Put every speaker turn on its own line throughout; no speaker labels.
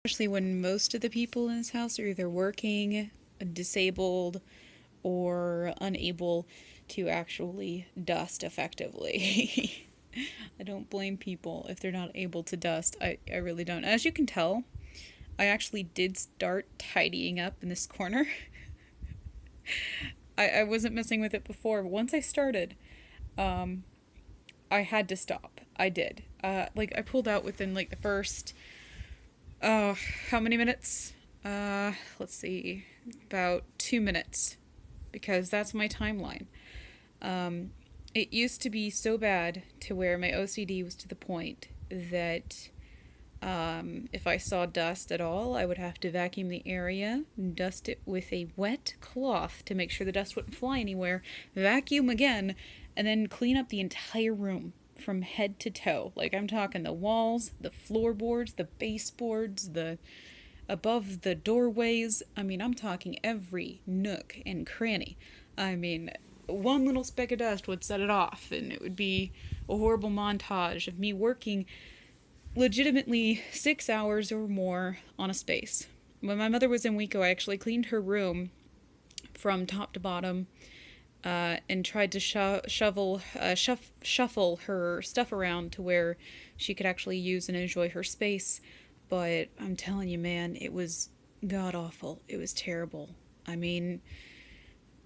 especially when most of the people in this house are either working, disabled, or unable to actually dust effectively. I don't blame people if they're not able to dust. I really don't. As you can tell, I actually did start tidying up in this corner. I wasn't messing with it before, but once I started, um, I had to stop. I did. Like, I pulled out within, like, the first, uh, how many minutes? Let's see, about 2 minutes, because that's my timeline. Um, it used to be so bad to where my OCD was to the point that if I saw dust at all, I would have to vacuum the area, dust it with a wet cloth to make sure the dust wouldn't fly anywhere, vacuum again, and then clean up the entire room from head to toe. Like, I'm talking the walls, the floorboards, the baseboards, the above the doorways. I mean, I'm talking every nook and cranny. I mean, one little speck of dust would set it off, and it would be a horrible montage of me working legitimately 6 hours or more on a space. When my mother was in Waco, I actually cleaned her room from top to bottom, and tried to shuffle her stuff around to where she could actually use and enjoy her space. But I'm telling you, man, it was god awful. It was terrible. I mean,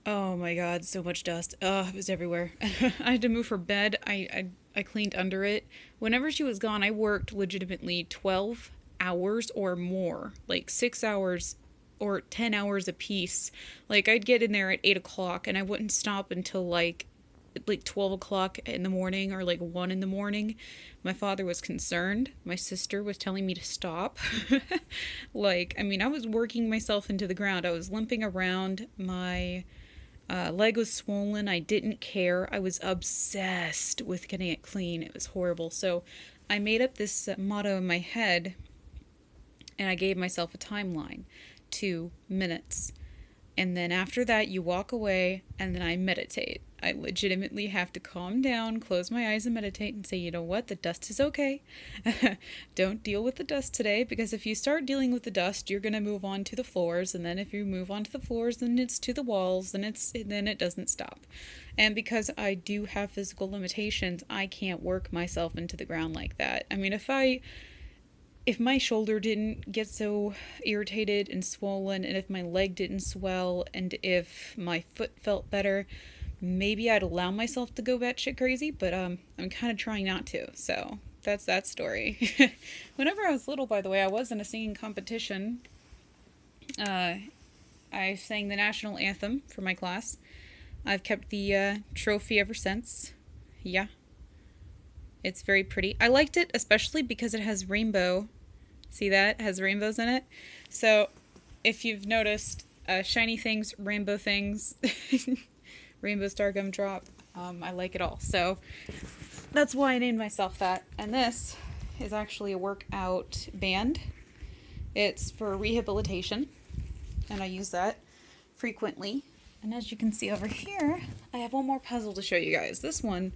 oh my god, so much dust. It was everywhere. I had to move her bed. I cleaned under it. Whenever she was gone, I worked legitimately 12 hours or more. Like 6 hours or 10 hours a piece. Like, I'd get in there at 8 o'clock and I wouldn't stop until like 12 o'clock in the morning or like 1 in the morning. My father was concerned. My sister was telling me to stop. Like, I mean, I was working myself into the ground. I was limping around. My leg was swollen. I didn't care. I was obsessed with getting it clean. It was horrible. So I made up this motto in my head, and I gave myself a timeline: 2 minutes. And then after that, you walk away, and then I meditate. I legitimately have to calm down, close my eyes, and meditate and say, you know what, the dust is okay. Don't deal with the dust today, because if you start dealing with the dust, you're going to move on to the floors. And then if you move on to the floors, then it's to the walls, then it doesn't stop. And because I do have physical limitations, I can't work myself into the ground like that. I mean, if my shoulder didn't get so irritated and swollen, and if my leg didn't swell, and if my foot felt better, maybe I'd allow myself to go batshit crazy, but I'm kind of trying not to. So that's that story. Whenever I was little, by the way, I was in a singing competition. Uh, I sang the national anthem for my class. I've kept the trophy ever since. Yeah, it's very pretty. I liked it especially because it has rainbow. See that? It has rainbows in it. So if you've noticed, shiny things, rainbow things, rainbow star gumdrop, I like it all. So that's why I named myself that. And this is actually a workout band. It's for rehabilitation, and I use that frequently. And as you can see over here, I have one more puzzle to show you guys. This one,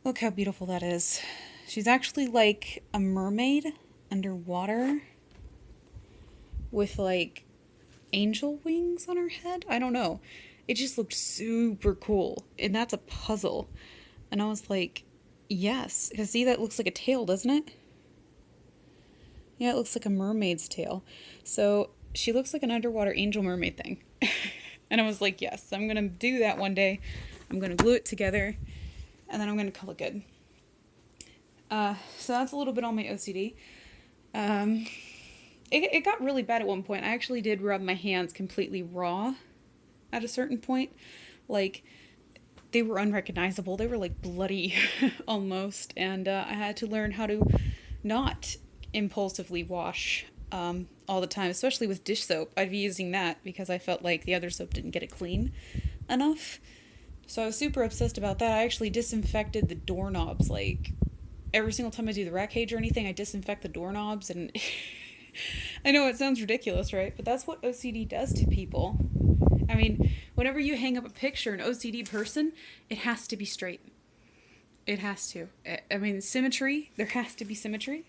look how beautiful that is. She's actually like a mermaid underwater with like angel wings on her head. I don't know. It just looked super cool. And that's a puzzle. And I was like, yes. Because see, that looks like a tail, doesn't it? Yeah, it looks like a mermaid's tail. So she looks like an underwater angel mermaid thing. And I was like, yes, I'm going to do that one day. I'm going to glue it together, and then I'm going to call it good. So that's a little bit on my OCD. It got really bad at one point. I actually did rub my hands completely raw at a certain point. Like, they were unrecognizable. They were like bloody almost. And I had to learn how to not impulsively wash all the time, especially with dish soap. I'd be using that because I felt like the other soap didn't get it clean enough. So I was super obsessed about that. I actually disinfected the doorknobs. Like, every single time I do the rack cage or anything, I disinfect the doorknobs. And I know it sounds ridiculous, right? But that's what OCD does to people. I mean, whenever you hang up a picture, an OCD person, it has to be straight. It has to. I mean, symmetry, there has to be symmetry.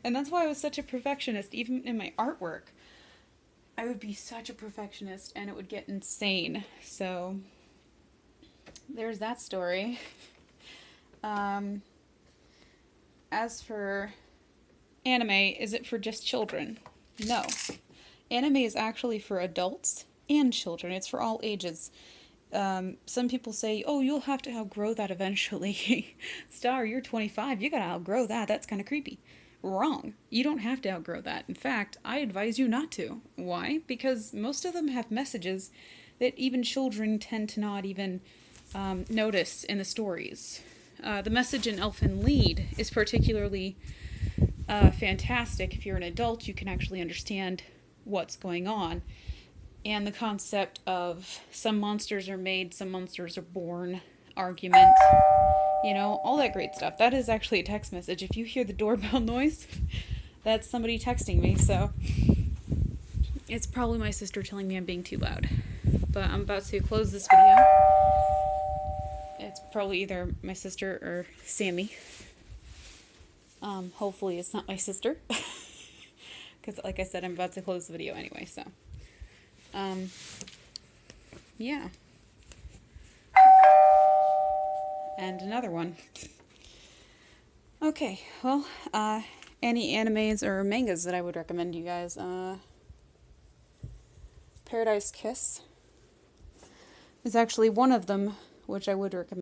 And that's why I was such a perfectionist, even in my artwork. I would be such a perfectionist and it would get insane. So, there's that story. Um, as for anime, is it for just children? No. Anime is actually for adults and children. It's for all ages. Some people say, oh, you'll have to outgrow that eventually. Star, you're 25. You gotta outgrow that. That's kind of creepy. Wrong. You don't have to outgrow that. In fact, I advise you not to. Why? Because most of them have messages that even children tend to not even notice in the stories. The message in Elfen Lied is particularly fantastic. If you're an adult, you can actually understand what's going on. And the concept of some monsters are made, some monsters are born, argument, all that great stuff. That is actually a text message. If you hear the doorbell noise, that's somebody texting me, so it's probably my sister telling me I'm being too loud. But I'm about to close this video. It's probably either my sister or Sammy. Hopefully it's not my sister. Because like I said, I'm about to close the video anyway, so. Yeah. And another one. Okay, well, any animes or mangas that I would recommend you guys? Paradise Kiss is actually one of them, which I would recommend.